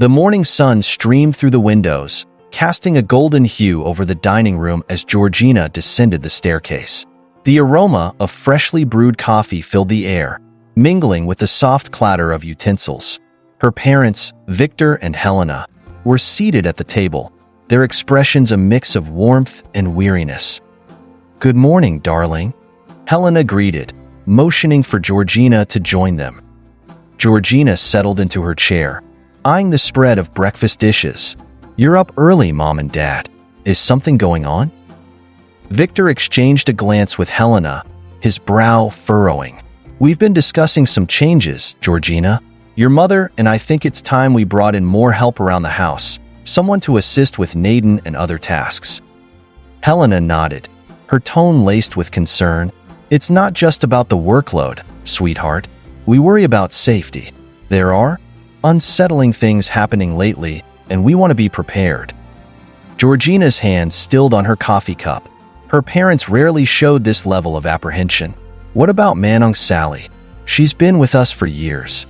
The morning sun streamed through the windows, casting a golden hue over the dining room as Georgina descended the staircase. The aroma of freshly brewed coffee filled the air, mingling with the soft clatter of utensils. Her parents, Victor and Helena, were seated at the table, their expressions a mix of warmth and weariness. "Good morning, darling," Helena greeted, motioning for Georgina to join them. Georgina settled into her chair, eyeing the spread of breakfast dishes. "You're up early, Mom and Dad. Is something going on?" Victor exchanged a glance with Helena, his brow furrowing. "We've been discussing some changes, Georgina. Your mother and I think it's time we brought in more help around the house, someone to assist with Nadin and other tasks." Helena nodded, her tone laced with concern. "It's not just about the workload, sweetheart. We worry about safety. There are unsettling things happening lately, and we want to be prepared." Georgina's hand stilled on her coffee cup. Her parents rarely showed this level of apprehension. "What about Manong Sally? She's been with us for years."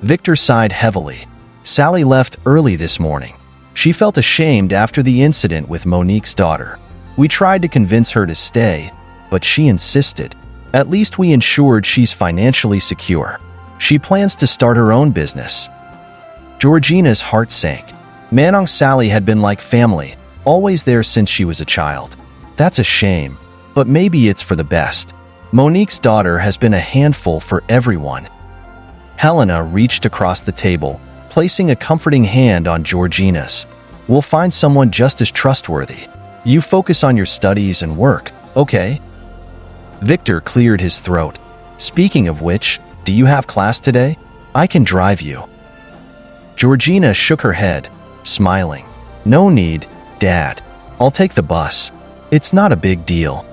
Victor sighed heavily. "Sally left early this morning. She felt ashamed after the incident with Monique's daughter. We tried to convince her to stay, but she insisted. At least we ensured she's financially secure. She plans to start her own business." Georgina's heart sank. Manong Sally had been like family, always there since she was a child. That's a shame, but maybe it's for the best. Monique's daughter has been a handful for everyone. Helena reached across the table, placing a comforting hand on Georgina's. "We'll find someone just as trustworthy. You focus on your studies and work, okay?" Victor cleared his throat. "Speaking of which, do you have class today? I can drive you." Georgina shook her head, smiling. "No need, Dad. I'll take the bus. It's not a big deal."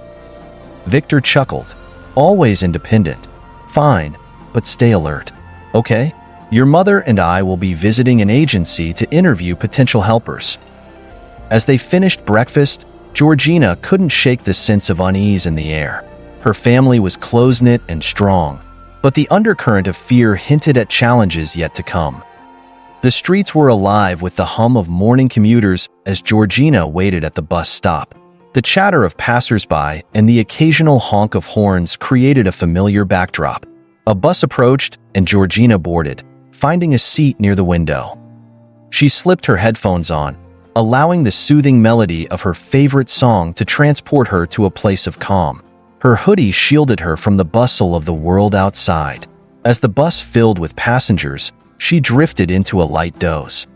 Victor chuckled. "Always independent. Fine, but stay alert. Okay? Your mother and I will be visiting an agency to interview potential helpers." As they finished breakfast, Georgina couldn't shake the sense of unease in the air. Her family was close-knit and strong, but the undercurrent of fear hinted at challenges yet to come. The streets were alive with the hum of morning commuters as Georgina waited at the bus stop. The chatter of passers-by and the occasional honk of horns created a familiar backdrop. A bus approached and Georgina boarded, finding a seat near the window. She slipped her headphones on, allowing the soothing melody of her favorite song to transport her to a place of calm. Her hoodie shielded her from the bustle of the world outside. As the bus filled with passengers, she drifted into a light doze.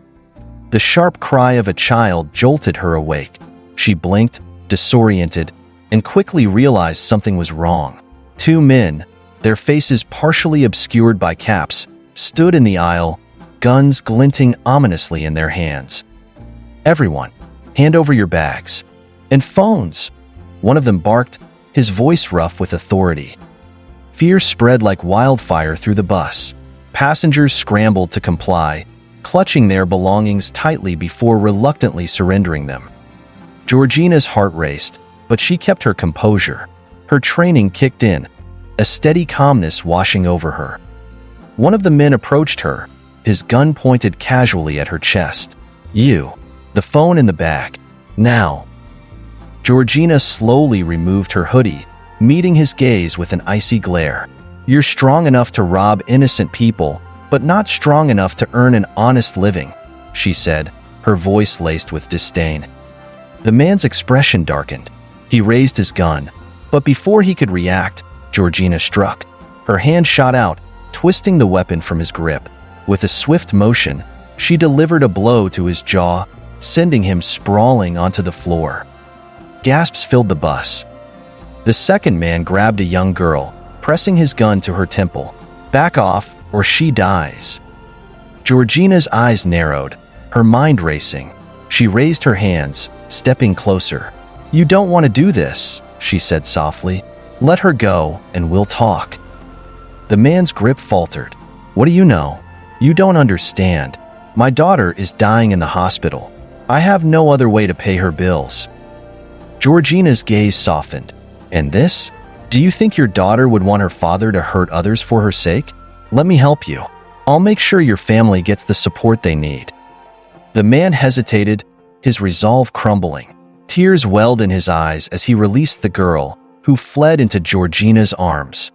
The sharp cry of a child jolted her awake. She blinked, disoriented, and quickly realized something was wrong. Two men, their faces partially obscured by caps, stood in the aisle, guns glinting ominously in their hands. "Everyone, hand over your bags. And phones," one of them barked, his voice rough with authority. Fear spread like wildfire through the bus. Passengers scrambled to comply, clutching their belongings tightly before reluctantly surrendering them. Georgina's heart raced, but she kept her composure. Her training kicked in, a steady calmness washing over her. One of the men approached her, his gun pointed casually at her chest. "You, the phone in the bag. Now." Georgina slowly removed her hoodie, meeting his gaze with an icy glare. "You're strong enough to rob innocent people, but not strong enough to earn an honest living," she said, her voice laced with disdain. The man's expression darkened. He raised his gun, but before he could react, Georgina struck. Her hand shot out, twisting the weapon from his grip. With a swift motion, she delivered a blow to his jaw, sending him sprawling onto the floor. Gasps filled the bus. The second man grabbed a young girl, pressing his gun to her temple. "Back off, or she dies." Georgina's eyes narrowed, her mind racing. She raised her hands, stepping closer. "You don't want to do this," she said softly. "Let her go, and we'll talk." The man's grip faltered. "What do you know? You don't understand. My daughter is dying in the hospital. I have no other way to pay her bills." Georgina's gaze softened. "And this? Do you think your daughter would want her father to hurt others for her sake? Let me help you." I'll make sure your family gets the support they need." The man hesitated, his resolve crumbling. Tears welled in his eyes as he released the girl, who fled into Georgina's arms.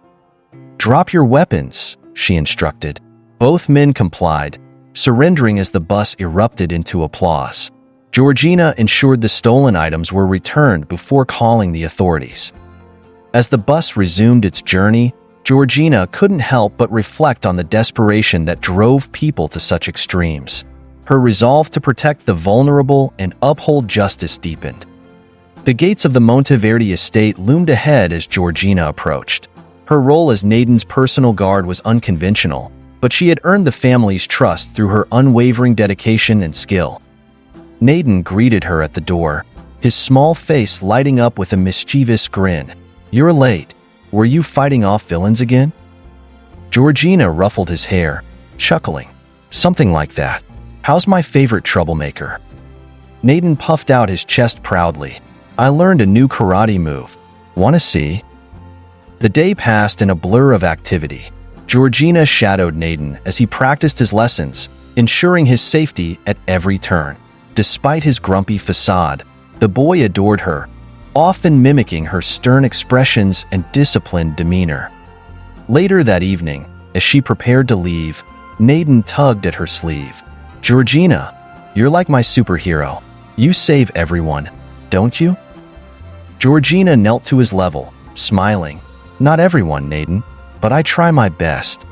"Drop your weapons," she instructed. Both men complied, surrendering as the bus erupted into applause. Georgina ensured the stolen items were returned before calling the authorities. As the bus resumed its journey, Georgina couldn't help but reflect on the desperation that drove people to such extremes. Her resolve to protect the vulnerable and uphold justice deepened. The gates of the Monteverde estate loomed ahead as Georgina approached. Her role as Nadin's personal guard was unconventional, but she had earned the family's trust through her unwavering dedication and skill. Nadin greeted her at the door, his small face lighting up with a mischievous grin. "You're late. Were you fighting off villains again?" Georgina ruffled his hair, chuckling. "Something like that. How's my favorite troublemaker?" Nadin puffed out his chest proudly. "I learned a new karate move. Want to see?" The day passed in a blur of activity. Georgina shadowed Nadin as he practiced his lessons, ensuring his safety at every turn. Despite his grumpy facade, the boy adored her, often mimicking her stern expressions and disciplined demeanor. Later that evening, as she prepared to leave, Nadin tugged at her sleeve. "Georgina, you're like my superhero. You save everyone, don't you?" Georgina knelt to his level, smiling. "Not everyone, Nadin, but I try my best."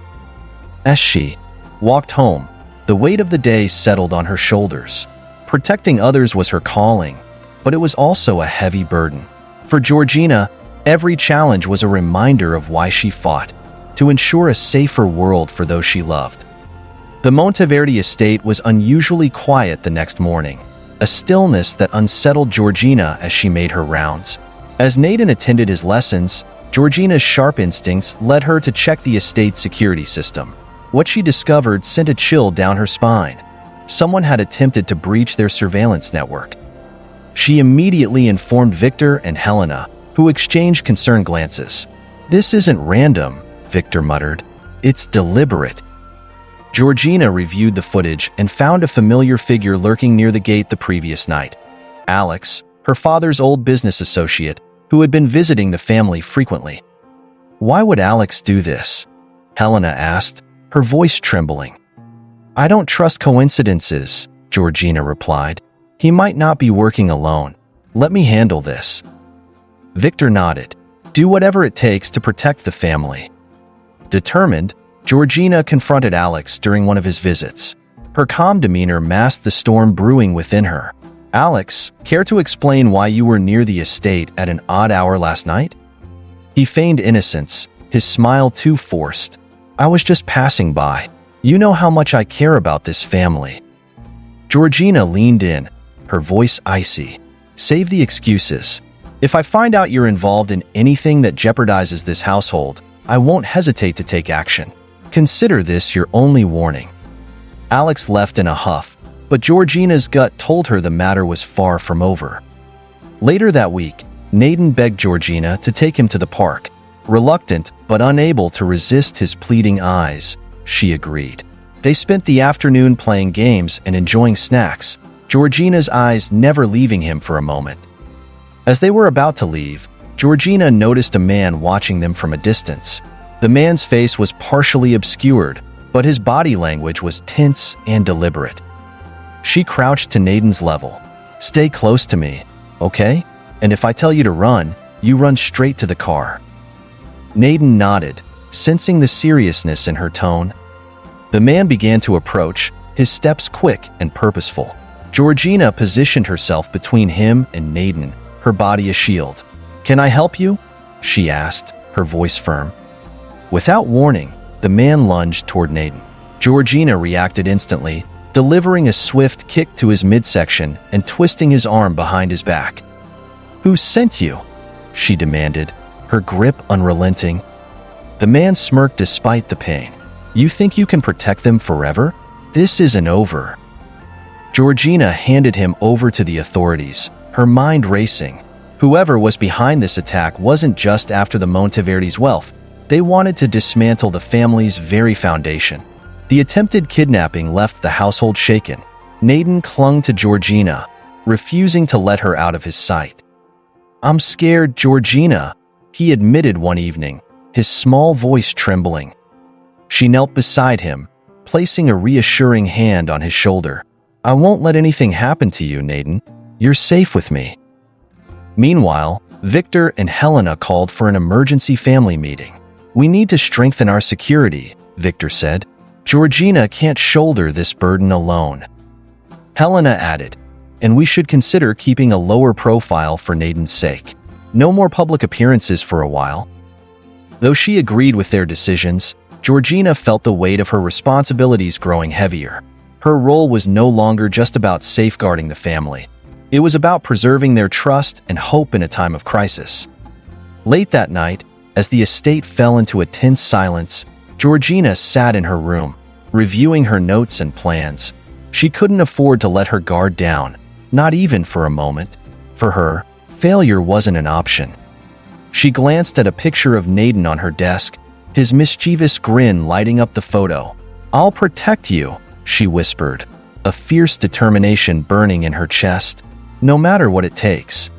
As she walked home, the weight of the day settled on her shoulders. Protecting others was her calling, but it was also a heavy burden. For Georgina, every challenge was a reminder of why she fought, to ensure a safer world for those she loved. The Monteverde estate was unusually quiet the next morning, a stillness that unsettled Georgina as she made her rounds. As Nadin attended his lessons, Georgina's sharp instincts led her to check the estate's security system. What she discovered sent a chill down her spine. Someone had attempted to breach their surveillance network. She immediately informed Victor and Helena, who exchanged concerned glances. "This isn't random," Victor muttered. "It's deliberate." Georgina reviewed the footage and found a familiar figure lurking near the gate the previous night. Alex, her father's old business associate, who had been visiting the family frequently. "Why would Alex do this?" Helena asked, her voice trembling. "I don't trust coincidences," Georgina replied. "He might not be working alone. Let me handle this." Victor nodded. "Do whatever it takes to protect the family." Determined, Georgina confronted Alex during one of his visits. Her calm demeanor masked the storm brewing within her. "Alex, care to explain why you were near the estate at an odd hour last night?" He feigned innocence, his smile too forced. "I was just passing by. You know how much I care about this family." Georgina leaned in, her voice icy. "Save the excuses. If I find out you're involved in anything that jeopardizes this household, I won't hesitate to take action. Consider this your only warning." Alex left in a huff, but Georgina's gut told her the matter was far from over. Later that week, Nadin begged Georgina to take him to the park. Reluctant but unable to resist his pleading eyes, she agreed. They spent the afternoon playing games and enjoying snacks, Georgina's eyes never leaving him for a moment. As they were about to leave, Georgina noticed a man watching them from a distance. The man's face was partially obscured, but his body language was tense and deliberate. She crouched to Nadin's level. "Stay close to me, okay? And if I tell you to run, you run straight to the car." Nadin nodded, sensing the seriousness in her tone. The man began to approach, his steps quick and purposeful. Georgina positioned herself between him and Nadin, her body a shield. "Can I help you?" she asked, her voice firm. Without warning, the man lunged toward Nadin. Georgina reacted instantly, delivering a swift kick to his midsection and twisting his arm behind his back. "Who sent you?" she demanded, her grip unrelenting. The man smirked despite the pain. "You think you can protect them forever? This isn't over." Georgina handed him over to the authorities, her mind racing. Whoever was behind this attack wasn't just after the Monteverdes' wealth. They wanted to dismantle the family's very foundation. The attempted kidnapping left the household shaken. Nadin clung to Georgina, refusing to let her out of his sight. "I'm scared, Georgina," he admitted one evening, his small voice trembling. She knelt beside him, placing a reassuring hand on his shoulder. "I won't let anything happen to you, Nadin. You're safe with me." Meanwhile, Victor and Helena called for an emergency family meeting. "We need to strengthen our security," Victor said. "Georgina can't shoulder this burden alone." Helena added, "And we should consider keeping a lower profile for Nadin's sake. No more public appearances for a while." Though she agreed with their decisions, Georgina felt the weight of her responsibilities growing heavier. Her role was no longer just about safeguarding the family. It was about preserving their trust and hope in a time of crisis. Late that night, as the estate fell into a tense silence, Georgina sat in her room, reviewing her notes and plans. She couldn't afford to let her guard down, not even for a moment. For her, failure wasn't an option. She glanced at a picture of Nadin on her desk, his mischievous grin lighting up the photo. "I'll protect you," she whispered, a fierce determination burning in her chest, no matter what it takes.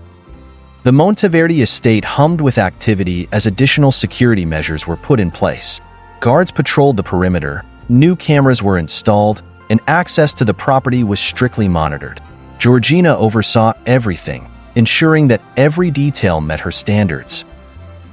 The Monteverde estate hummed with activity as additional security measures were put in place. Guards patrolled the perimeter, new cameras were installed, and access to the property was strictly monitored. Georgina oversaw everything, ensuring that every detail met her standards.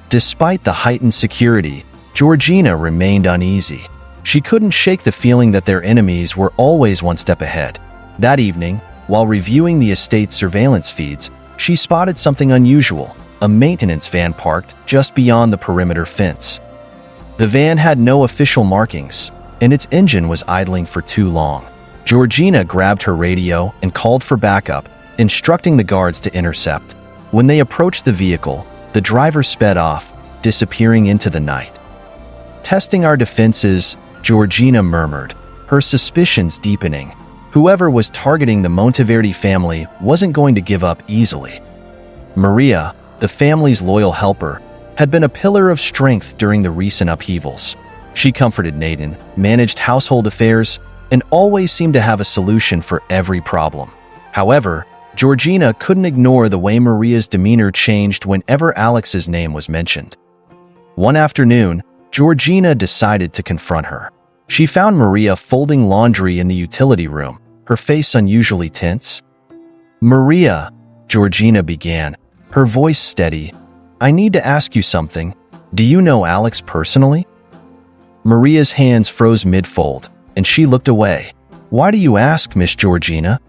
Despite the heightened security, Georgina remained uneasy. She couldn't shake the feeling that their enemies were always one step ahead. That evening, while reviewing the estate's surveillance feeds, she spotted something unusual, a maintenance van parked just beyond the perimeter fence. The van had no official markings, and its engine was idling for too long. Georgina grabbed her radio and called for backup, instructing the guards to intercept. When they approached the vehicle, the driver sped off, disappearing into the night. "Testing our defenses," Georgina murmured, her suspicions deepening. Whoever was targeting the Monteverde family wasn't going to give up easily. Maria, the family's loyal helper, had been a pillar of strength during the recent upheavals. She comforted Nadin, managed household affairs, and always seemed to have a solution for every problem. However, Georgina couldn't ignore the way Maria's demeanor changed whenever Alex's name was mentioned. One afternoon, Georgina decided to confront her. She found Maria folding laundry in the utility room, her face unusually tense. "Maria," Georgina began, her voice steady, "I need to ask you something. Do you know Alex personally?" Maria's hands froze mid-fold, and she looked away. "Why do you ask, Miss Georgina?"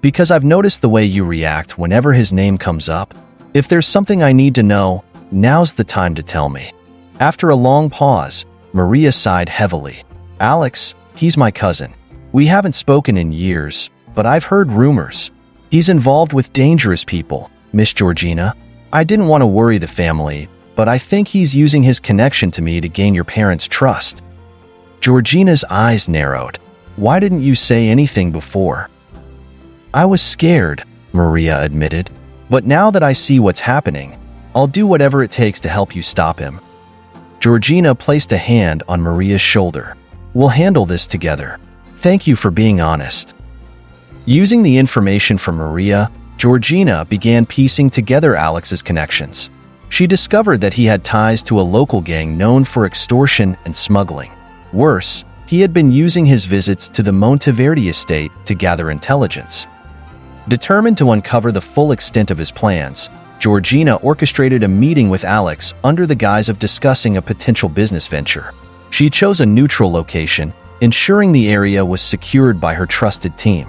"Because I've noticed the way you react whenever his name comes up. If there's something I need to know, now's the time to tell me." After a long pause, Maria sighed heavily. "Alex, he's my cousin. We haven't spoken in years, but I've heard rumors. He's involved with dangerous people, Miss Georgina. I didn't want to worry the family, but I think he's using his connection to me to gain your parents' trust." Georgina's eyes narrowed. "Why didn't you say anything before?" "I was scared," Maria admitted. "But now that I see what's happening, I'll do whatever it takes to help you stop him." Georgina placed a hand on Maria's shoulder. "We'll handle this together. Thank you for being honest." Using the information from Maria, Georgina began piecing together Alex's connections. She discovered that he had ties to a local gang known for extortion and smuggling. Worse, he had been using his visits to the Monteverde estate to gather intelligence. Determined to uncover the full extent of his plans, Georgina orchestrated a meeting with Alex under the guise of discussing a potential business venture. She chose a neutral location, ensuring the area was secured by her trusted team.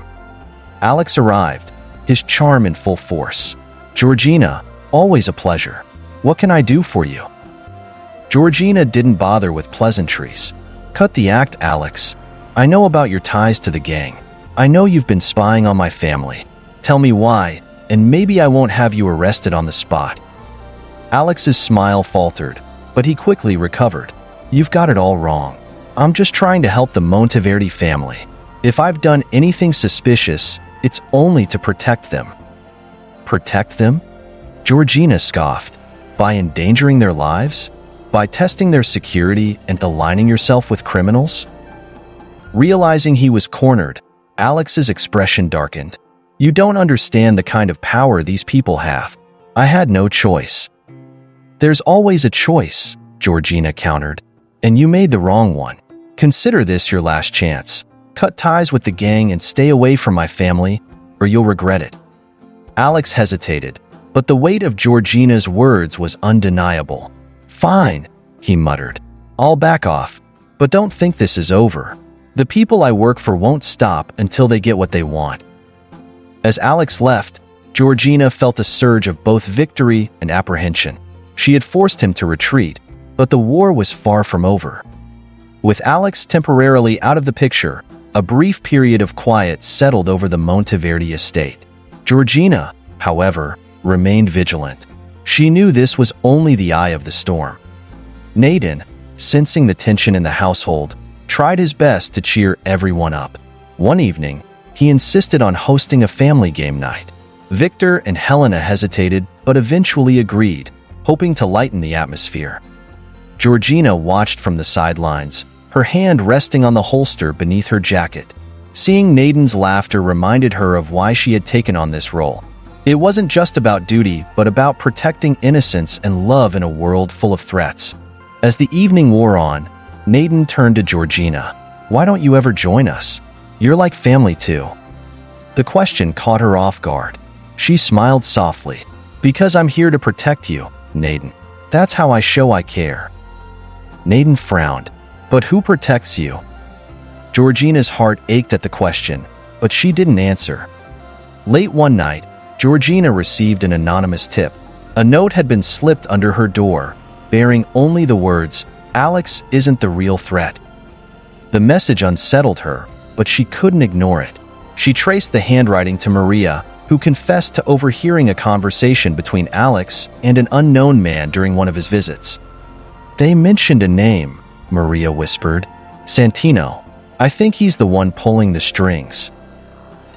Alex arrived, his charm in full force. "Georgina, always a pleasure. What can I do for you?" Georgina didn't bother with pleasantries. "Cut the act, Alex. I know about your ties to the gang. I know you've been spying on my family. Tell me why, and maybe I won't have you arrested on the spot." Alex's smile faltered, but he quickly recovered. "You've got it all wrong. I'm just trying to help the Monteverde family. If I've done anything suspicious, it's only to protect them." "Protect them?" Georgina scoffed. "By endangering their lives? By testing their security and aligning yourself with criminals?" Realizing he was cornered, Alex's expression darkened. "You don't understand the kind of power these people have. I had no choice." "There's always a choice," Georgina countered. "And you made the wrong one. Consider this your last chance. Cut ties with the gang and stay away from my family, or you'll regret it." Alex hesitated, but the weight of Georgina's words was undeniable. "Fine," he muttered. "I'll back off. But don't think this is over. The people I work for won't stop until they get what they want." As Alex left, Georgina felt a surge of both victory and apprehension. She had forced him to retreat, but the war was far from over. With Alex temporarily out of the picture, a brief period of quiet settled over the Monteverde estate. Georgina, however, remained vigilant. She knew this was only the eye of the storm. Nadin, sensing the tension in the household, tried his best to cheer everyone up. One evening, he insisted on hosting a family game night. Victor and Helena hesitated, but eventually agreed, hoping to lighten the atmosphere. Georgina watched from the sidelines, her hand resting on the holster beneath her jacket. Seeing Nadin's laughter reminded her of why she had taken on this role. It wasn't just about duty, but about protecting innocence and love in a world full of threats. As the evening wore on, Nadin turned to Georgina. "Why don't you ever join us? You're like family too." The question caught her off guard. She smiled softly. "Because I'm here to protect you, Nadin. That's how I show I care." Nadin frowned. "But who protects you?" Georgina's heart ached at the question, but she didn't answer. Late one night, Georgina received an anonymous tip. A note had been slipped under her door, bearing only the words, "Alex isn't the real threat." The message unsettled her, but she couldn't ignore it. She traced the handwriting to Maria, who confessed to overhearing a conversation between Alex and an unknown man during one of his visits. "They mentioned a name," Maria whispered. "Santino. I think he's the one pulling the strings."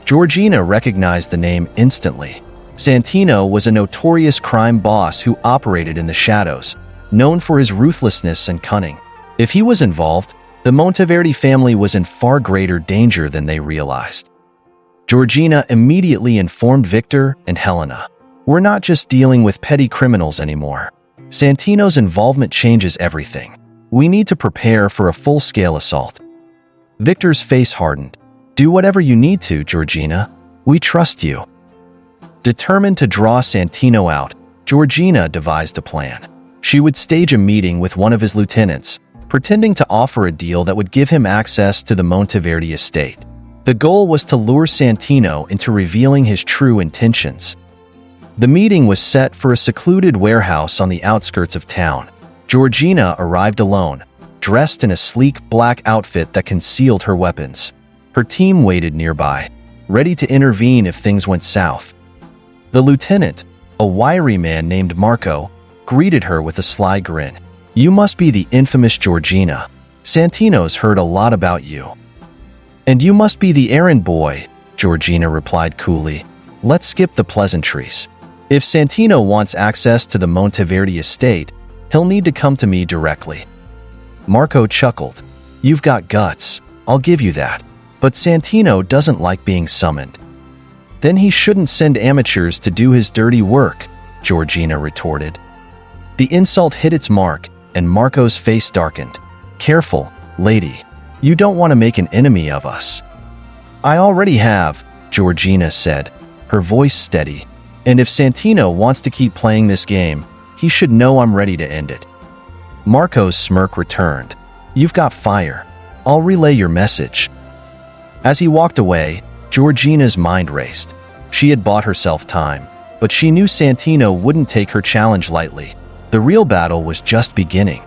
Georgina recognized the name instantly. Santino was a notorious crime boss who operated in the shadows, known for his ruthlessness and cunning. If he was involved, the Monteverde family was in far greater danger than they realized. Georgina immediately informed Victor and Helena. "We're not just dealing with petty criminals anymore. Santino's involvement changes everything. We need to prepare for a full-scale assault." Victor's face hardened. "Do whatever you need to, Georgina. We trust you." Determined to draw Santino out, Georgina devised a plan. She would stage a meeting with one of his lieutenants, pretending to offer a deal that would give him access to the Monteverde estate. The goal was to lure Santino into revealing his true intentions. The meeting was set for a secluded warehouse on the outskirts of town. Georgina arrived alone, dressed in a sleek black outfit that concealed her weapons. Her team waited nearby, ready to intervene if things went south. The lieutenant, a wiry man named Marco, greeted her with a sly grin. "You must be the infamous Georgina. Santino's heard a lot about you." "And you must be the errand boy," Georgina replied coolly. "Let's skip the pleasantries. If Santino wants access to the Monteverde estate, he'll need to come to me directly." Marco chuckled. "You've got guts. I'll give you that. But Santino doesn't like being summoned." "Then he shouldn't send amateurs to do his dirty work," Georgina retorted. The insult hit its mark, and Marco's face darkened. "Careful, lady. You don't want to make an enemy of us." "I already have," Georgina said, her voice steady. "And if Santino wants to keep playing this game, he should know I'm ready to end it." Marco's smirk returned. "You've got fire. I'll relay your message." As he walked away, Georgina's mind raced. She had bought herself time, but she knew Santino wouldn't take her challenge lightly. The real battle was just beginning.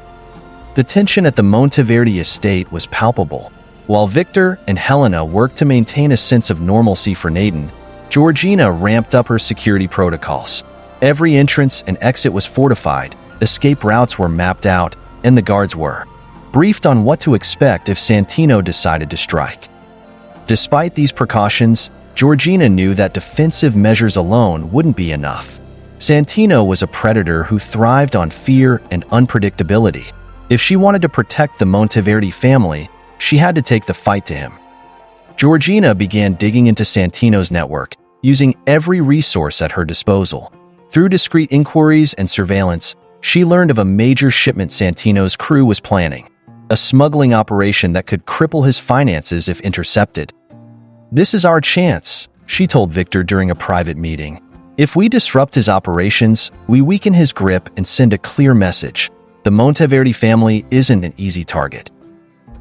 The tension at the Monteverde estate was palpable. While Victor and Helena worked to maintain a sense of normalcy for Nadin, Georgina ramped up her security protocols. Every entrance and exit was fortified, escape routes were mapped out, and the guards were briefed on what to expect if Santino decided to strike. Despite these precautions, Georgina knew that defensive measures alone wouldn't be enough. Santino was a predator who thrived on fear and unpredictability. If she wanted to protect the Monteverde family, She had to take the fight to him. Georgina began digging into Santino's network, using every resource at her disposal. Through discreet inquiries and surveillance, she learned of a major shipment Santino's crew was planning, a smuggling operation that could cripple his finances if intercepted. "This is our chance," she told Victor during a private meeting. "If we disrupt his operations, we weaken his grip and send a clear message. The Monteverde family isn't an easy target."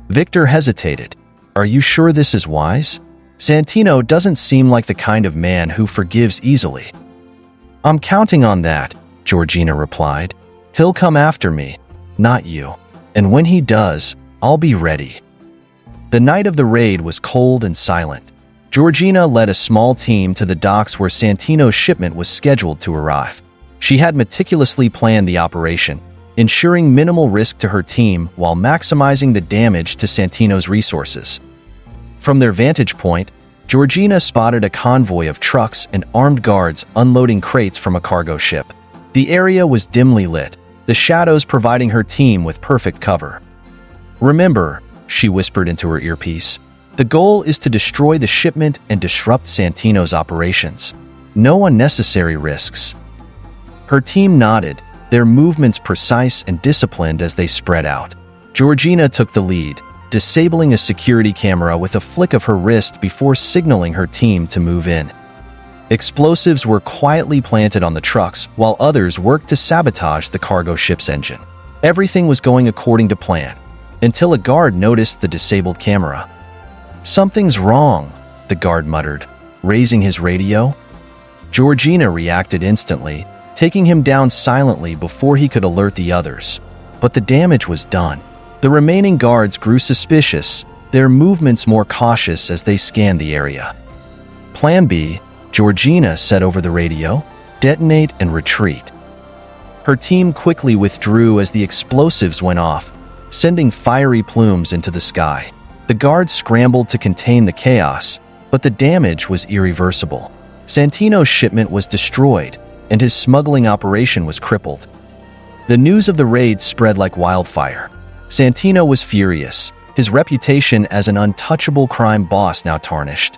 Victor hesitated. "Are you sure this is wise? Santino doesn't seem like the kind of man who forgives easily." "I'm counting on that," Georgina replied. "He'll come after me, not you. And when he does, I'll be ready." The night of the raid was cold and silent. Georgina led a small team to the docks where Santino's shipment was scheduled to arrive. She had meticulously planned the operation, ensuring minimal risk to her team while maximizing the damage to Santino's resources. From their vantage point, Georgina spotted a convoy of trucks and armed guards unloading crates from a cargo ship. The area was dimly lit, the shadows providing her team with perfect cover. "Remember," she whispered into her earpiece, "the goal is to destroy the shipment and disrupt Santino's operations. No unnecessary risks." Her team nodded, their movements precise and disciplined as they spread out. Georgina took the lead, disabling a security camera with a flick of her wrist before signaling her team to move in. Explosives were quietly planted on the trucks while others worked to sabotage the cargo ship's engine. Everything was going according to plan, until a guard noticed the disabled camera. "Something's wrong," the guard muttered, raising his radio. Georgina reacted instantly, taking him down silently before he could alert the others. But the damage was done. The remaining guards grew suspicious, their movements more cautious as they scanned the area. "Plan B," Georgina said over the radio, "detonate and retreat." Her team quickly withdrew as the explosives went off, sending fiery plumes into the sky. The guards scrambled to contain the chaos, but the damage was irreversible. Santino's shipment was destroyed, and his smuggling operation was crippled. The news of the raid spread like wildfire. Santino was furious, his reputation as an untouchable crime boss now tarnished.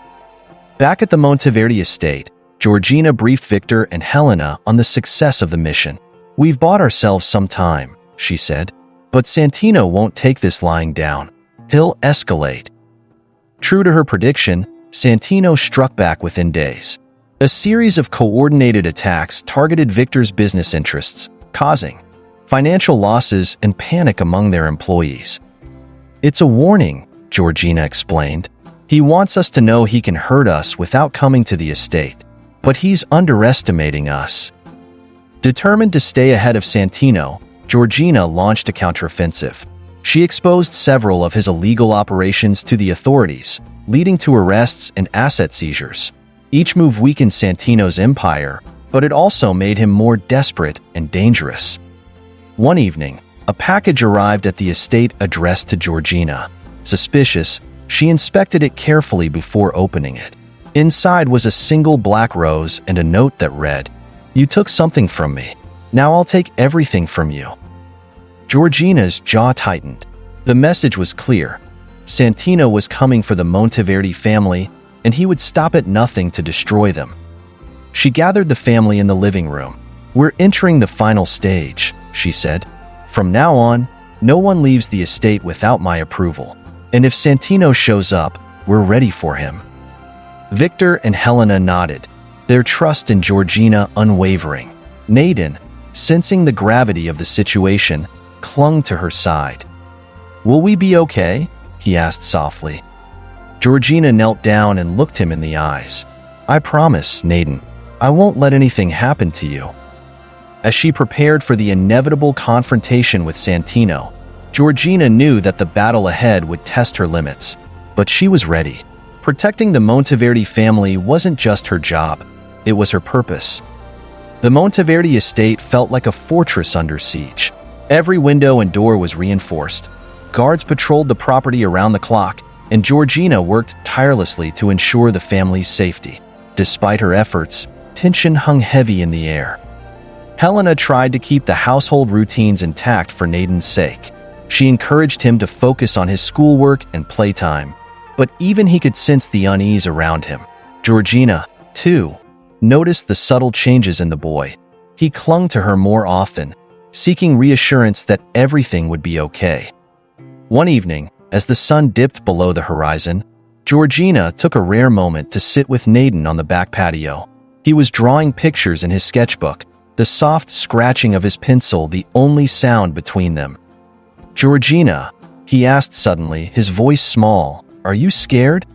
Back at the Monteverde estate, Georgina briefed Victor and Helena on the success of the mission. "We've bought ourselves some time," she said, "but Santino won't take this lying down. He'll escalate." True to her prediction, Santino struck back within days. A series of coordinated attacks targeted Victor's business interests, causing financial losses and panic among their employees. "It's a warning," Georgina explained. "He wants us to know he can hurt us without coming to the estate, but he's underestimating us." Determined to stay ahead of Santino, Georgina launched a counteroffensive. She exposed several of his illegal operations to the authorities, leading to arrests and asset seizures. Each move weakened Santino's empire, but it also made him more desperate and dangerous. One evening, a package arrived at the estate addressed to Georgina. Suspicious, she inspected it carefully before opening it. Inside was a single black rose and a note that read, "You took something from me. Now I'll take everything from you." Georgina's jaw tightened. The message was clear. Santino was coming for the Monteverde family, and he would stop at nothing to destroy them. She gathered the family in the living room. "We're entering the final stage," she said. "From now on, no one leaves the estate without my approval. And if Santino shows up, we're ready for him." Victor and Helena nodded, their trust in Georgina unwavering. Nadin, sensing the gravity of the situation, clung to her side. "Will we be okay?" he asked softly. Georgina knelt down and looked him in the eyes. "I promise, Nadin, I won't let anything happen to you." As she prepared for the inevitable confrontation with Santino, Georgina knew that the battle ahead would test her limits, but she was ready. Protecting the Monteverde family wasn't just her job, it was her purpose. The Monteverde estate felt like a fortress under siege. Every window and door was reinforced. Guards patrolled the property around the clock, and Georgina worked tirelessly to ensure the family's safety. Despite her efforts, tension hung heavy in the air. Helena tried to keep the household routines intact for Nadin's sake. She encouraged him to focus on his schoolwork and playtime, but even he could sense the unease around him. Georgina, too, noticed the subtle changes in the boy. He clung to her more often, seeking reassurance that everything would be okay. One evening, as the sun dipped below the horizon, Georgina took a rare moment to sit with Nadin on the back patio. He was drawing pictures in his sketchbook, the soft scratching of his pencil the only sound between them. "Georgina," he asked suddenly, his voice small, "are you scared?"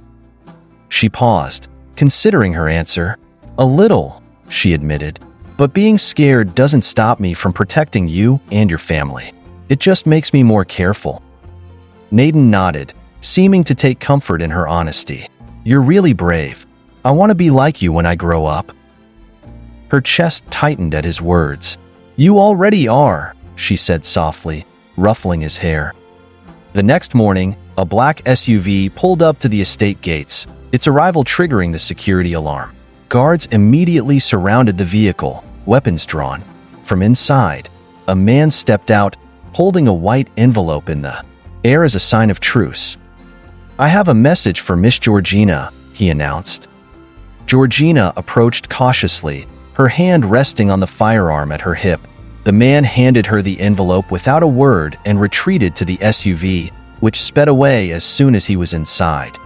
She paused, considering her answer. "A little," she admitted, "but being scared doesn't stop me from protecting you and your family. It just makes me more careful." Nadin nodded, seeming to take comfort in her honesty. "You're really brave. I want to be like you when I grow up." Her chest tightened at his words. "You already are," she said softly, ruffling his hair. The next morning, a black SUV pulled up to the estate gates, its arrival triggering the security alarm. Guards immediately surrounded the vehicle, weapons drawn. From inside, a man stepped out, holding a white envelope in the air as a sign of truce. "I have a message for Miss Georgina," he announced. Georgina approached cautiously, her hand resting on the firearm at her hip. The man handed her the envelope without a word and retreated to the SUV, which sped away as soon as he was inside.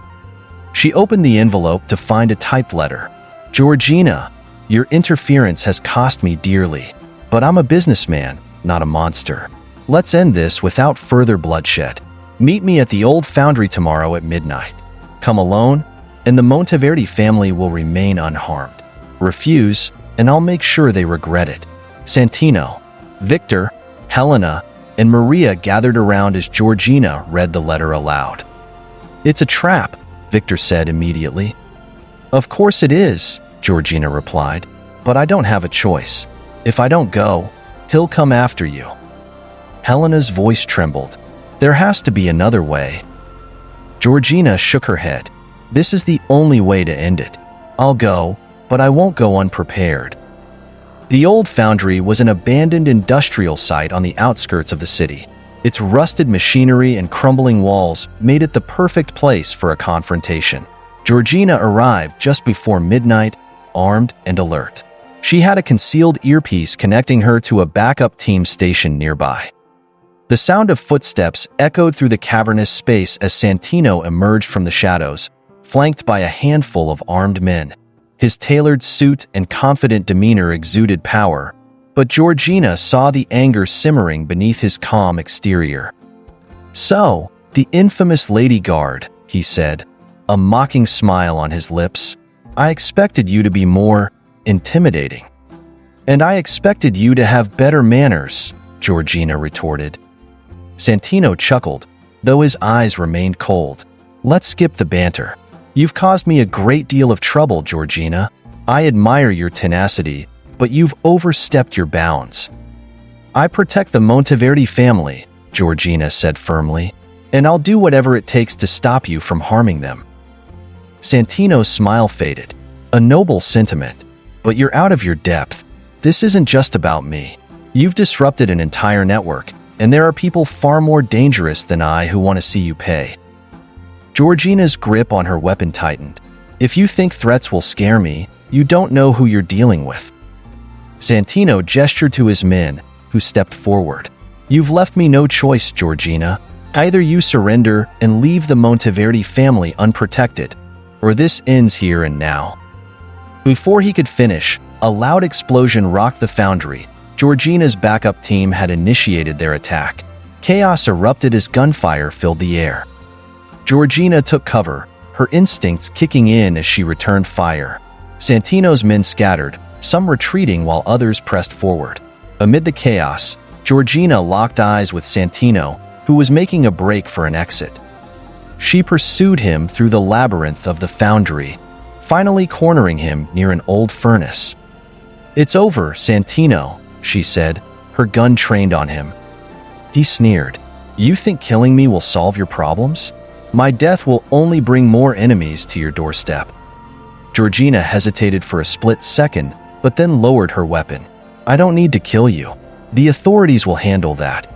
She opened the envelope to find a typed letter. "Georgina, your interference has cost me dearly, but I'm a businessman, not a monster. Let's end this without further bloodshed. Meet me at the old foundry tomorrow at midnight. Come alone, and the Monteverde family will remain unharmed. Refuse, and I'll make sure they regret it." Santino, Victor, Helena, and Maria gathered around as Georgina read the letter aloud. "It's a trap," Victor said immediately. "Of course it is," Georgina replied, "but I don't have a choice. If I don't go, he'll come after you." Helena's voice trembled. "There has to be another way." Georgina shook her head. "This is the only way to end it. I'll go, but I won't go unprepared." The old foundry was an abandoned industrial site on the outskirts of the city. Its rusted machinery and crumbling walls made it the perfect place for a confrontation. Georgina arrived just before midnight, armed and alert. She had a concealed earpiece connecting her to a backup team stationed nearby. The sound of footsteps echoed through the cavernous space as Santino emerged from the shadows, flanked by a handful of armed men. His tailored suit and confident demeanor exuded power, but Georgina saw the anger simmering beneath his calm exterior. "So, the infamous lady guard," he said, a mocking smile on his lips. "I expected you to be more intimidating." "And I expected you to have better manners," Georgina retorted. Santino chuckled, though his eyes remained cold. "Let's skip the banter. You've caused me a great deal of trouble, Georgina. I admire your tenacity, but you've overstepped your bounds." "I protect the Monteverde family," Georgina said firmly, "and I'll do whatever it takes to stop you from harming them." Santino's smile faded. "A noble sentiment, but you're out of your depth. This isn't just about me. You've disrupted an entire network, and there are people far more dangerous than I who want to see you pay." Georgina's grip on her weapon tightened. "If you think threats will scare me, you don't know who you're dealing with." Santino gestured to his men, who stepped forward. "You've left me no choice, Georgina. Either you surrender and leave the Monteverde family unprotected, or this ends here and now." Before he could finish, a loud explosion rocked the foundry. Georgina's backup team had initiated their attack. Chaos erupted as gunfire filled the air. Georgina took cover, her instincts kicking in as she returned fire. Santino's men scattered, some retreating while others pressed forward. Amid the chaos, Georgina locked eyes with Santino, who was making a break for an exit. She pursued him through the labyrinth of the foundry, finally cornering him near an old furnace. "It's over, Santino," she said, her gun trained on him. He sneered. "You think killing me will solve your problems? My death will only bring more enemies to your doorstep." Georgina hesitated for a split second, but then lowered her weapon. "I don't need to kill you. The authorities will handle that."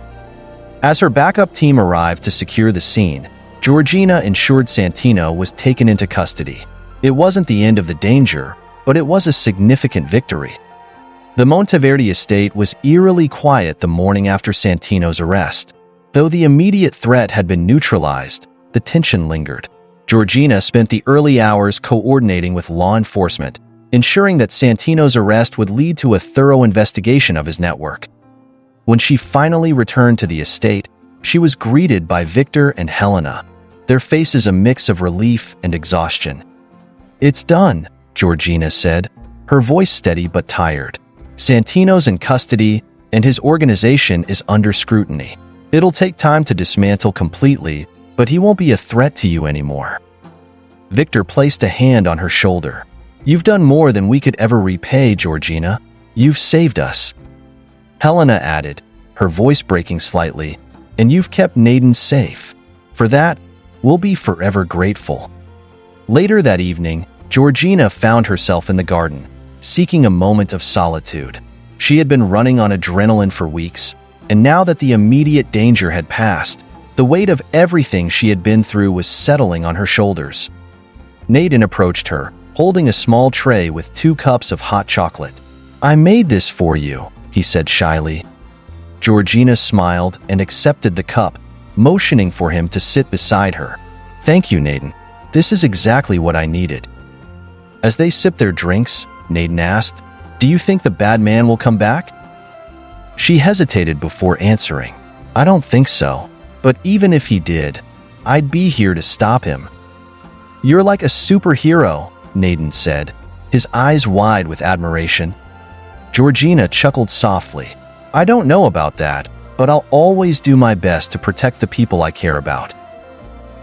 As her backup team arrived to secure the scene, Georgina ensured Santino was taken into custody. It wasn't the end of the danger, but it was a significant victory. The Monteverde estate was eerily quiet the morning after Santino's arrest. Though the immediate threat had been neutralized, the tension lingered. Georgina spent the early hours coordinating with law enforcement, ensuring that Santino's arrest would lead to a thorough investigation of his network. When she finally returned to the estate, she was greeted by Victor and Helena, their faces a mix of relief and exhaustion. "It's done," Georgina said, her voice steady but tired. "Santino's in custody, and his organization is under scrutiny. It'll take time to dismantle completely, but he won't be a threat to you anymore." Victor placed a hand on her shoulder. "You've done more than we could ever repay, Georgina. You've saved us." Helena added, her voice breaking slightly, "And you've kept Nadin safe. For that, we'll be forever grateful." Later that evening, Georgina found herself in the garden, seeking a moment of solitude. She had been running on adrenaline for weeks, and now that the immediate danger had passed, the weight of everything she had been through was settling on her shoulders. Nadin approached her, holding a small tray with 2 cups of hot chocolate. "I made this for you," he said shyly. Georgina smiled and accepted the cup, motioning for him to sit beside her. "Thank you, Nadin. This is exactly what I needed." As they sipped their drinks, Nadin asked, "Do you think the bad man will come back?" She hesitated before answering. "I don't think so. But even if he did, I'd be here to stop him." "You're like a superhero," Nadin said, his eyes wide with admiration. Georgina chuckled softly. "I don't know about that, but I'll always do my best to protect the people I care about."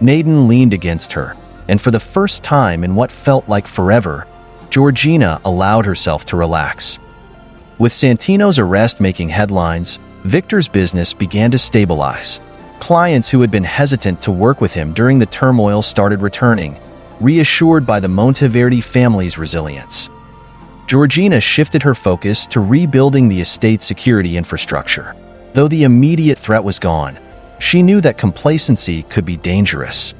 Nadin leaned against her, and for the first time in what felt like forever, Georgina allowed herself to relax. With Santino's arrest making headlines, Victor's business began to stabilize. Clients who had been hesitant to work with him during the turmoil started returning, reassured by the Monteverde family's resilience. Georgina shifted her focus to rebuilding the estate's security infrastructure. Though the immediate threat was gone, she knew that complacency could be dangerous.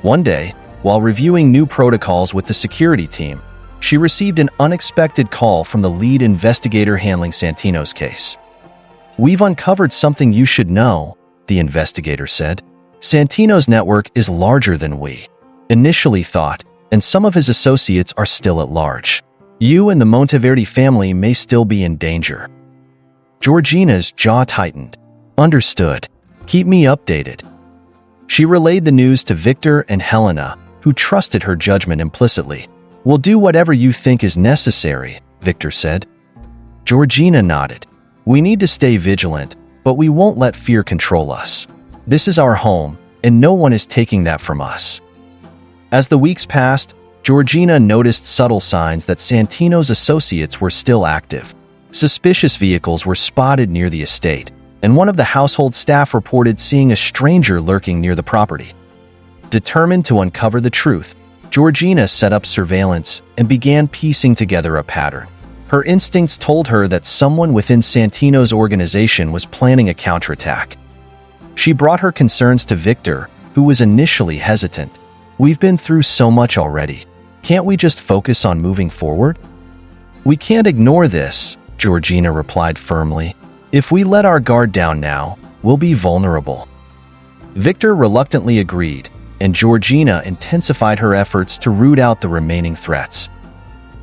One day, while reviewing new protocols with the security team, she received an unexpected call from the lead investigator handling Santino's case. "We've uncovered something you should know," the investigator said. "Santino's network is larger than we initially thought, and some of his associates are still at large. You and the Monteverde family may still be in danger." Georgina's jaw tightened. "Understood. Keep me updated." She relayed the news to Victor and Helena, who trusted her judgment implicitly. "We'll do whatever you think is necessary," Victor said. Georgina nodded. "We need to stay vigilant, but we won't let fear control us. This is our home, and no one is taking that from us." As the weeks passed, Georgina noticed subtle signs that Santino's associates were still active. Suspicious vehicles were spotted near the estate, and one of the household staff reported seeing a stranger lurking near the property. Determined to uncover the truth, Georgina set up surveillance and began piecing together a pattern. Her instincts told her that someone within Santino's organization was planning a counterattack. She brought her concerns to Victor, who was initially hesitant. "We've been through so much already. Can't we just focus on moving forward?" "We can't ignore this," Georgina replied firmly. "If we let our guard down now, we'll be vulnerable." Victor reluctantly agreed, and Georgina intensified her efforts to root out the remaining threats.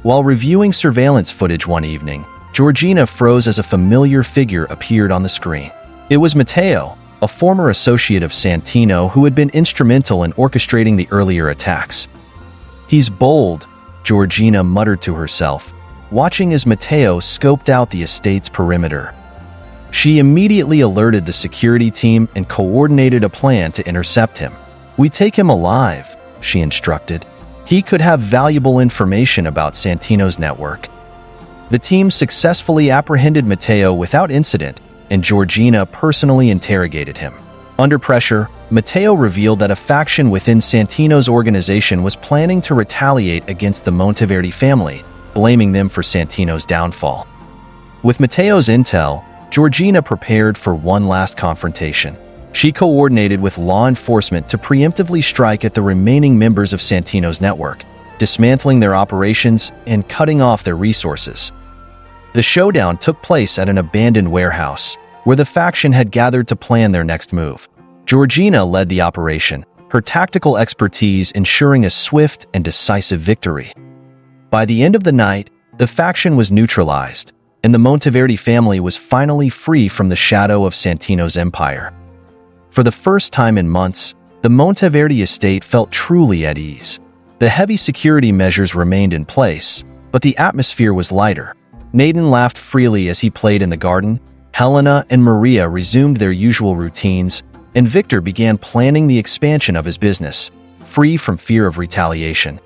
While reviewing surveillance footage one evening, Georgina froze as a familiar figure appeared on the screen. It was Matteo, a former associate of Santino who had been instrumental in orchestrating the earlier attacks. "He's bold," Georgina muttered to herself, watching as Matteo scoped out the estate's perimeter. She immediately alerted the security team and coordinated a plan to intercept him. "We take him alive," she instructed. "He could have valuable information about Santino's network." The team successfully apprehended Matteo without incident, and Georgina personally interrogated him. Under pressure, Matteo revealed that a faction within Santino's organization was planning to retaliate against the Monteverde family, blaming them for Santino's downfall. With Matteo's intel, Georgina prepared for one last confrontation. She coordinated with law enforcement to preemptively strike at the remaining members of Santino's network, dismantling their operations and cutting off their resources. The showdown took place at an abandoned warehouse, where the faction had gathered to plan their next move. Georgina led the operation, her tactical expertise ensuring a swift and decisive victory. By the end of the night, the faction was neutralized, and the Monteverde family was finally free from the shadow of Santino's empire. For the first time in months, the Monteverde estate felt truly at ease. The heavy security measures remained in place, but the atmosphere was lighter. Nadin laughed freely as he played in the garden, Helena and Maria resumed their usual routines, and Victor began planning the expansion of his business, free from fear of retaliation.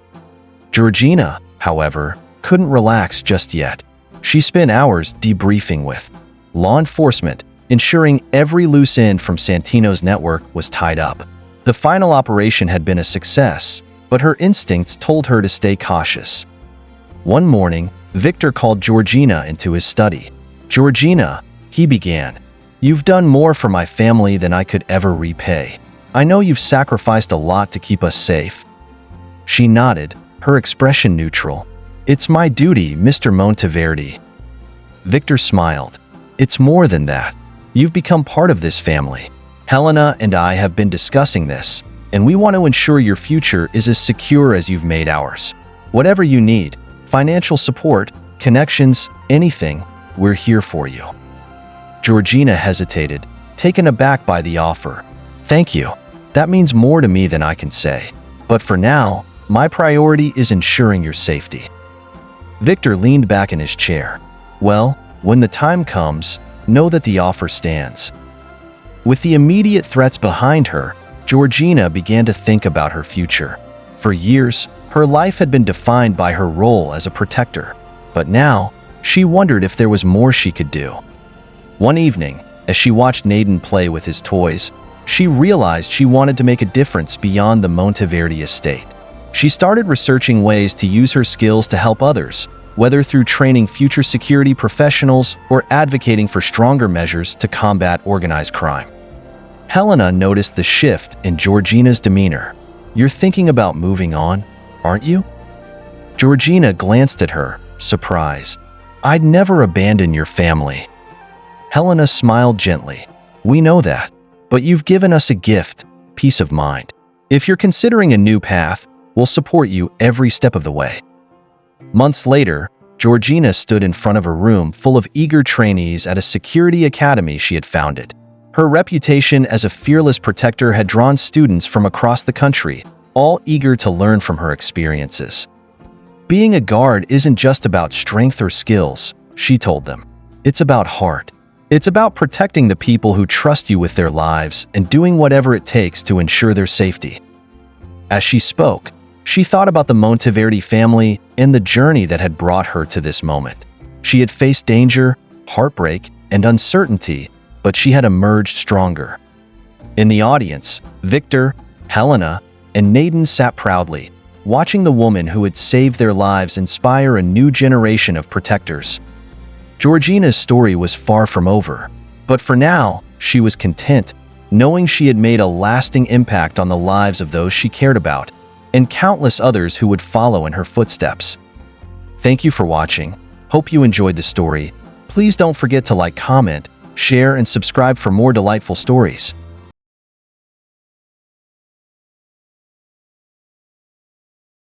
Georgina, however, couldn't relax just yet. She spent hours debriefing with law enforcement, ensuring every loose end from Santino's network was tied up. The final operation had been a success, but her instincts told her to stay cautious. One morning, Victor called Georgina into his study. "Georgina," he began, "you've done more for my family than I could ever repay. I know you've sacrificed a lot to keep us safe." She nodded, her expression neutral. "It's my duty, Mr. Monteverde." Victor smiled. "It's more than that. You've become part of this family. Helena and I have been discussing this, and we want to ensure your future is as secure as you've made ours. Whatever you need, financial support, connections, anything, we're here for you." Georgina hesitated, taken aback by the offer. "Thank you. That means more to me than I can say. But for now, my priority is ensuring your safety." Victor leaned back in his chair. "Well, when the time comes, know that the offer stands." With the immediate threats behind her, Georgina began to think about her future. For years, her life had been defined by her role as a protector, but now, she wondered if there was more she could do. One evening, as she watched Nadin play with his toys, she realized she wanted to make a difference beyond the Monteverde estate. She started researching ways to use her skills to help others, whether through training future security professionals or advocating for stronger measures to combat organized crime. Helena noticed the shift in Georgina's demeanor. "You're thinking about moving on, aren't you?" Georgina glanced at her, surprised. "I'd never abandon your family." Helena smiled gently. "We know that, but you've given us a gift, peace of mind. If you're considering a new path, we'll support you every step of the way." Months later, Georgina stood in front of a room full of eager trainees at a security academy she had founded. Her reputation as a fearless protector had drawn students from across the country, all eager to learn from her experiences. "Being a guard isn't just about strength or skills," she told them. "It's about heart. It's about protecting the people who trust you with their lives and doing whatever it takes to ensure their safety." As she spoke, she thought about the Monteverde family and the journey that had brought her to this moment. She had faced danger, heartbreak, and uncertainty, but she had emerged stronger. In the audience, Victor, Helena, and Nadin sat proudly, watching the woman who had saved their lives inspire a new generation of protectors. Georgina's story was far from over, but for now, she was content, knowing she had made a lasting impact on the lives of those she cared about, and countless others who would follow in her footsteps. Thank you for watching. Hope you enjoyed the story. Please don't forget to like, comment, share, and subscribe for more delightful stories.